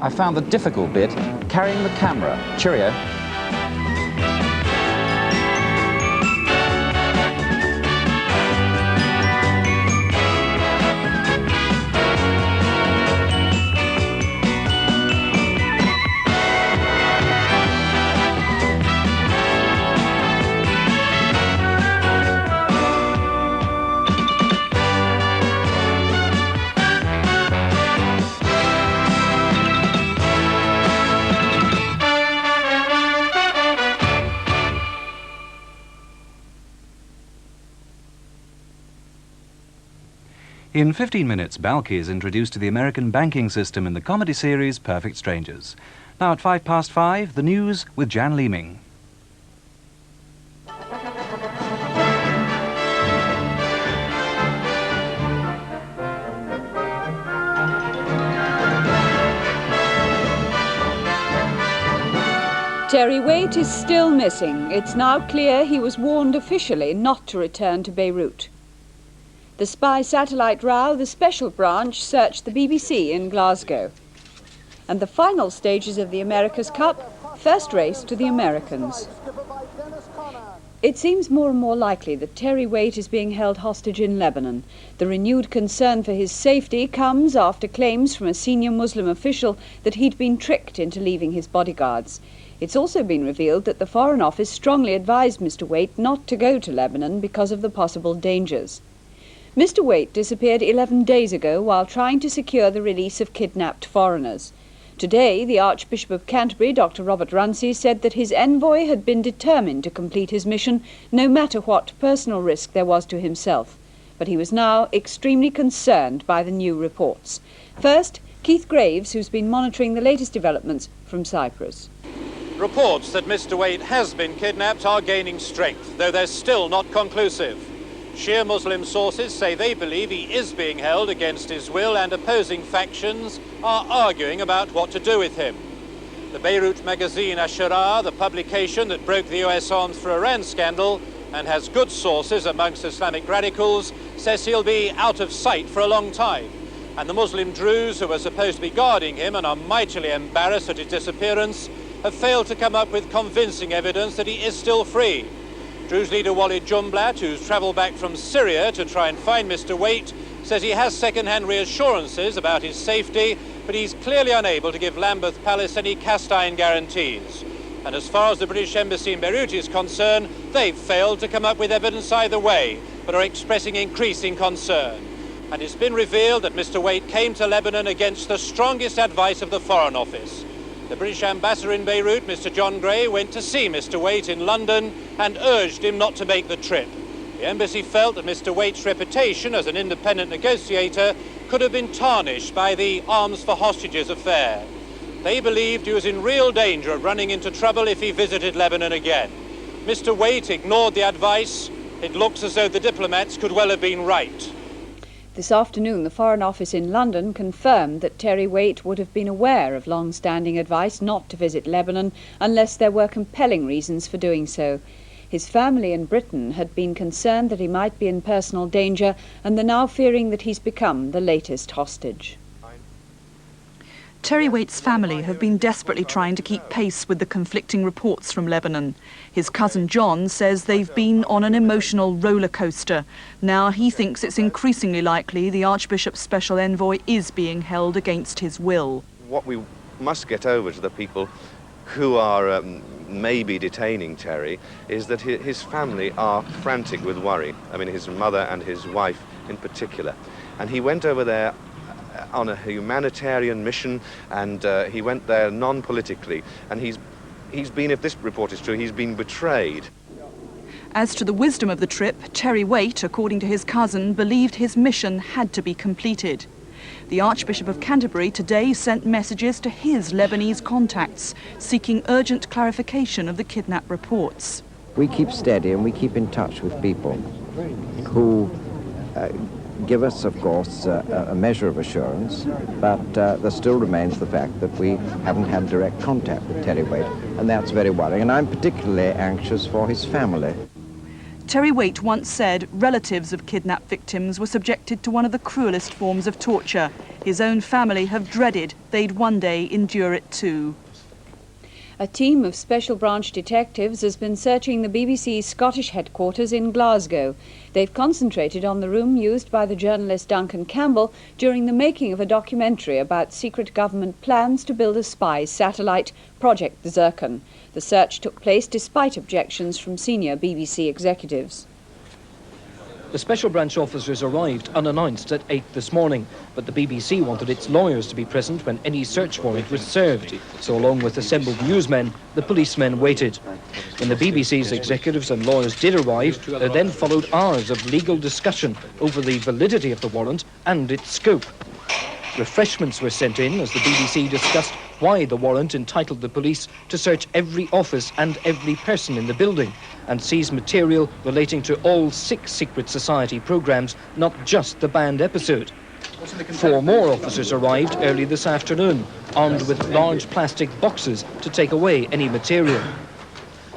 I found the difficult bit, carrying the camera. Cheerio. In 15 minutes, Balky is introduced to the American banking system in the comedy series Perfect Strangers. Now at 5:05, the news with Jan Leeming. Terry Waite is still missing. It's now clear he was warned officially not to return to Beirut. The spy satellite row, the special branch searched the BBC in Glasgow. And the final stages of the America's Cup, first race to the Americans. It seems more and more likely that Terry Waite is being held hostage in Lebanon. The renewed concern for his safety comes after claims from a senior Muslim official that he'd been tricked into leaving his bodyguards. It's also been revealed that the Foreign Office strongly advised Mr. Waite not to go to Lebanon because of the possible dangers. Mr. Waite disappeared 11 days ago while trying to secure the release of kidnapped foreigners. Today, the Archbishop of Canterbury, Dr. Robert Runcie, said that his envoy had been determined to complete his mission, no matter what personal risk there was to himself. But he was now extremely concerned by the new reports. First, Keith Graves, who's been monitoring the latest developments from Cyprus. Reports that Mr. Waite has been kidnapped are gaining strength, though they're still not conclusive. Shia Muslim sources say they believe he is being held against his will, and opposing factions are arguing about what to do with him. The Beirut magazine Ashara, the publication that broke the US arms for Iran scandal and has good sources amongst Islamic radicals, says he'll be out of sight for a long time. And the Muslim Druze who were supposed to be guarding him and are mightily embarrassed at his disappearance have failed to come up with convincing evidence that he is still free. Druze leader Walid Jumblat, who's travelled back from Syria to try and find Mr. Waite, says he has second-hand reassurances about his safety, but he's clearly unable to give Lambeth Palace any cast-iron guarantees. And as far as the British Embassy in Beirut is concerned, they've failed to come up with evidence either way, but are expressing increasing concern. And it's been revealed that Mr. Waite came to Lebanon against the strongest advice of the Foreign Office. The British ambassador in Beirut, Mr. John Gray, went to see Mr. Waite in London and urged him not to make the trip. The embassy felt that Mr. Waite's reputation as an independent negotiator could have been tarnished by the arms for hostages affair. They believed he was in real danger of running into trouble if he visited Lebanon again. Mr. Waite ignored the advice. It looks as though the diplomats could well have been right. This afternoon, the Foreign Office in London confirmed that Terry Waite would have been aware of long-standing advice not to visit Lebanon unless there were compelling reasons for doing so. His family in Britain had been concerned that he might be in personal danger, and they're now fearing that he's become the latest hostage. Terry Waite's family have been desperately trying to keep pace with the conflicting reports from Lebanon. His cousin John says they've been on an emotional roller coaster. Now he thinks it's increasingly likely the Archbishop's special envoy is being held against his will. What we must get over to the people who are maybe detaining Terry is that his family are frantic with worry. I mean, his mother and his wife in particular. And he went over there on a humanitarian mission, and he went there non-politically, and he's been, if this report is true, he's been betrayed. As to the wisdom of the trip, Terry Waite, according to his cousin, believed his mission had to be completed. The Archbishop of Canterbury today sent messages to his Lebanese contacts, seeking urgent clarification of the kidnap reports. We keep steady and we keep in touch with people who give us, of course, a measure of assurance, but there still remains the fact that we haven't had direct contact with Terry Waite, and that's very worrying, and I'm particularly anxious for his family. Terry Waite once said relatives of kidnapped victims were subjected to one of the cruelest forms of torture. His own family have dreaded they'd one day endure it too. A team of Special Branch detectives has been searching the BBC's Scottish headquarters in Glasgow. They've concentrated on the room used by the journalist Duncan Campbell during the making of a documentary about secret government plans to build a spy satellite, Project Zircon. The search took place despite objections from senior BBC executives. The Special Branch officers arrived unannounced at 8 this morning, but the BBC wanted its lawyers to be present when any search warrant was served. So along with assembled newsmen, the policemen waited. When the BBC's executives and lawyers did arrive, there then followed hours of legal discussion over the validity of the warrant and its scope. Refreshments were sent in as the BBC discussed why the warrant entitled the police to search every office and every person in the building and seize material relating to all 6 secret society programmes, not just the banned episode. 4 more officers arrived early this afternoon, armed with large plastic boxes to take away any material.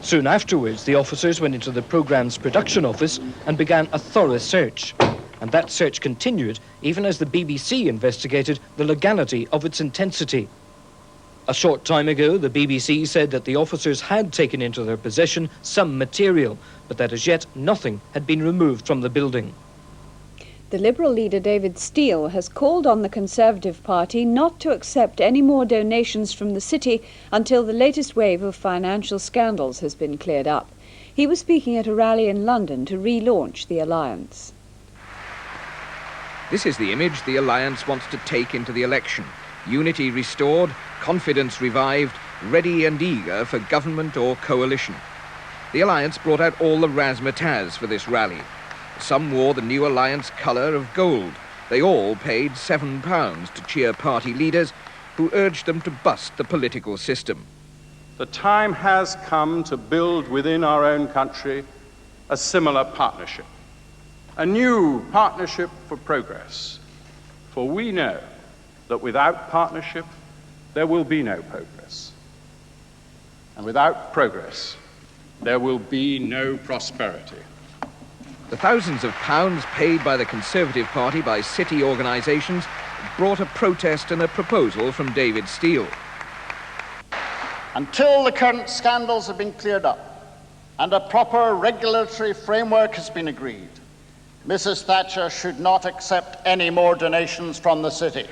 Soon afterwards, the officers went into the programme's production office and began a thorough search. And that search continued even as the BBC investigated the legality of its intensity. A short time ago, the BBC said that the officers had taken into their possession some material, but that as yet nothing had been removed from the building. The Liberal leader David Steele has called on the Conservative Party not to accept any more donations from the city until the latest wave of financial scandals has been cleared up. He was speaking at a rally in London to relaunch the alliance. This is the image the alliance wants to take into the election. Unity restored, confidence revived, ready and eager for government or coalition. The alliance brought out all the razzmatazz for this rally. Some wore the new alliance colour of gold. They all paid £7 to cheer party leaders who urged them to bust the political system. The time has come to build within our own country a similar partnership. A new partnership for progress, for we know that without partnership there will be no progress, and without progress there will be no prosperity. The thousands of pounds paid by the Conservative Party by city organisations brought a protest and a proposal from David Steele. Until the current scandals have been cleared up and a proper regulatory framework has been agreed, Mrs. Thatcher should not accept any more donations from the city.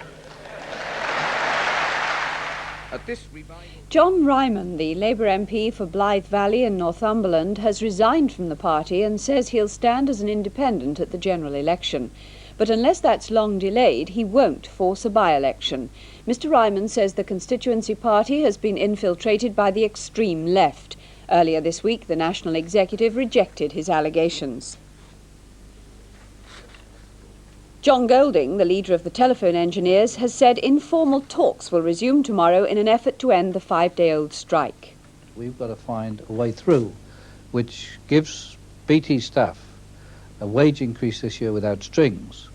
John Ryman, the Labour MP for Blythe Valley in Northumberland, has resigned from the party and says he'll stand as an independent at the general election. But unless that's long delayed, he won't force a by-election. Mr. Ryman says the constituency party has been infiltrated by the extreme left. Earlier this week, the National Executive rejected his allegations. John Golding, the leader of the telephone engineers, has said informal talks will resume tomorrow in an effort to end the 5-day-old strike. We've got to find a way through which gives BT staff a wage increase this year without strings,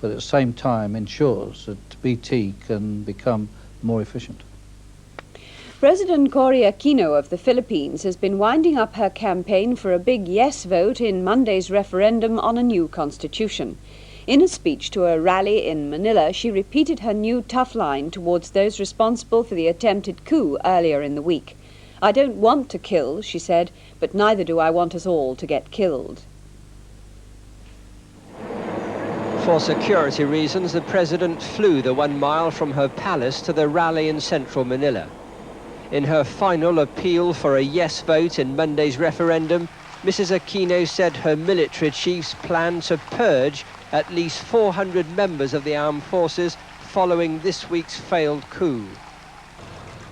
but at the same time ensures that BT can become more efficient. President Cory Aquino of the Philippines has been winding up her campaign for a big yes vote in Monday's referendum on a new constitution. In a speech to a rally in Manila, she repeated her new tough line towards those responsible for the attempted coup earlier in the week. "I don't want to kill," she said, "but neither do I want us all to get killed." For security reasons, the president flew the 1 mile from her palace to the rally in central Manila. In her final appeal for a yes vote in Monday's referendum, Mrs. Aquino said her military chiefs plan to purge at least 400 members of the armed forces following this week's failed coup.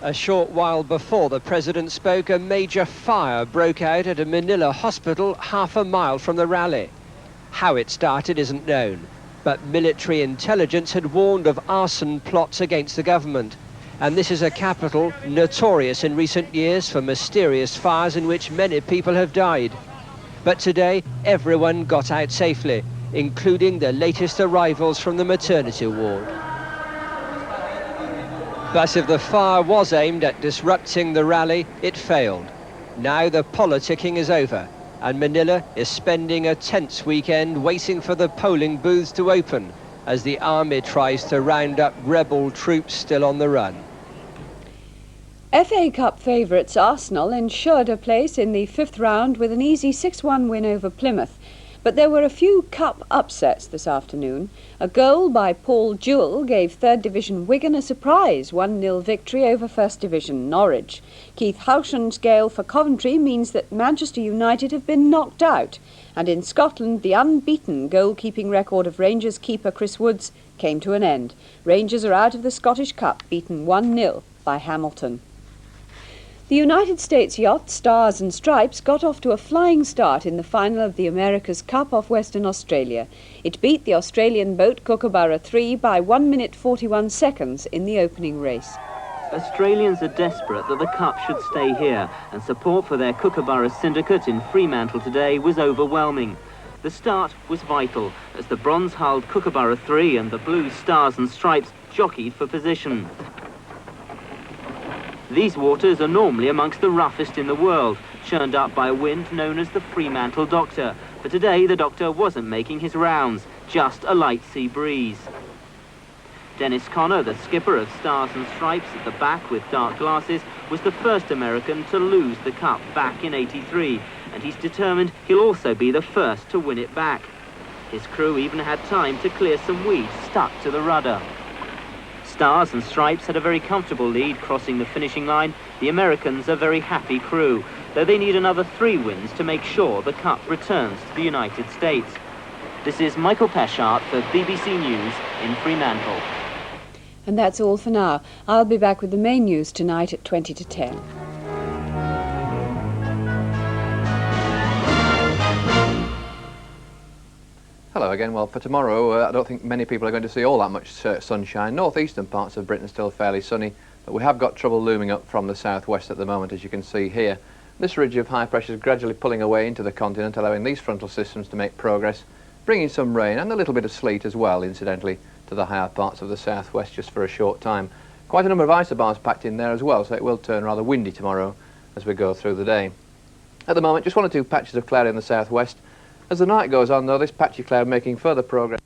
A short while before the president spoke, a major fire broke out at a Manila hospital half a mile from the rally. How it started isn't known, but military intelligence had warned of arson plots against the government. And this is a capital notorious in recent years for mysterious fires in which many people have died. But today, everyone got out safely, including the latest arrivals from the maternity ward. But if the fire was aimed at disrupting the rally, it failed. Now the politicking is over. And Manila is spending a tense weekend waiting for the polling booths to open as the army tries to round up rebel troops still on the run. FA Cup favourites Arsenal ensured a place in the fifth round with an easy 6-1 win over Plymouth. But there were a few cup upsets this afternoon. A goal by Paul Jewell gave third division Wigan a surprise 1-0 victory over first division Norwich. Keith Howshand's gale for Coventry means that Manchester United have been knocked out. And in Scotland, the unbeaten goalkeeping record of Rangers keeper Chris Woods came to an end. Rangers are out of the Scottish Cup, beaten 1-0 by Hamilton. The United States yacht Stars and Stripes got off to a flying start in the final of the America's Cup off Western Australia. It beat the Australian boat Kookaburra 3 by 1 minute 41 seconds in the opening race. Australians are desperate that the Cup should stay here, and support for their Kookaburra syndicate in Fremantle today was overwhelming. The start was vital, as the bronze-hulled Kookaburra 3 and the blue Stars and Stripes jockeyed for position. These waters are normally amongst the roughest in the world, churned up by a wind known as the Fremantle Doctor. But today the Doctor wasn't making his rounds, just a light sea breeze. Dennis Conner, the skipper of Stars and Stripes at the back with dark glasses, was the first American to lose the Cup back in '83, and he's determined he'll also be the first to win it back. His crew even had time to clear some weeds stuck to the rudder. Stars and Stripes had a very comfortable lead crossing the finishing line. The Americans are a very happy crew, though they need another 3 wins to make sure the Cup returns to the United States. This is Michael Peschart for BBC News in Fremantle. And that's all for now. I'll be back with the main news tonight at 20 to 10. Hello again. Well, for tomorrow, I don't think many people are going to see all that much sunshine. Northeastern parts of Britain still fairly sunny, but we have got trouble looming up from the southwest at the moment, as you can see here. This ridge of high pressure is gradually pulling away into the continent, allowing these frontal systems to make progress, bringing some rain and a little bit of sleet as well, incidentally, to the higher parts of the southwest just for a short time. Quite a number of isobars packed in there as well, so it will turn rather windy tomorrow as we go through the day. At the moment, just 1 or 2 patches of cloud in the southwest. As the night goes on, though, this patchy cloud making further progress.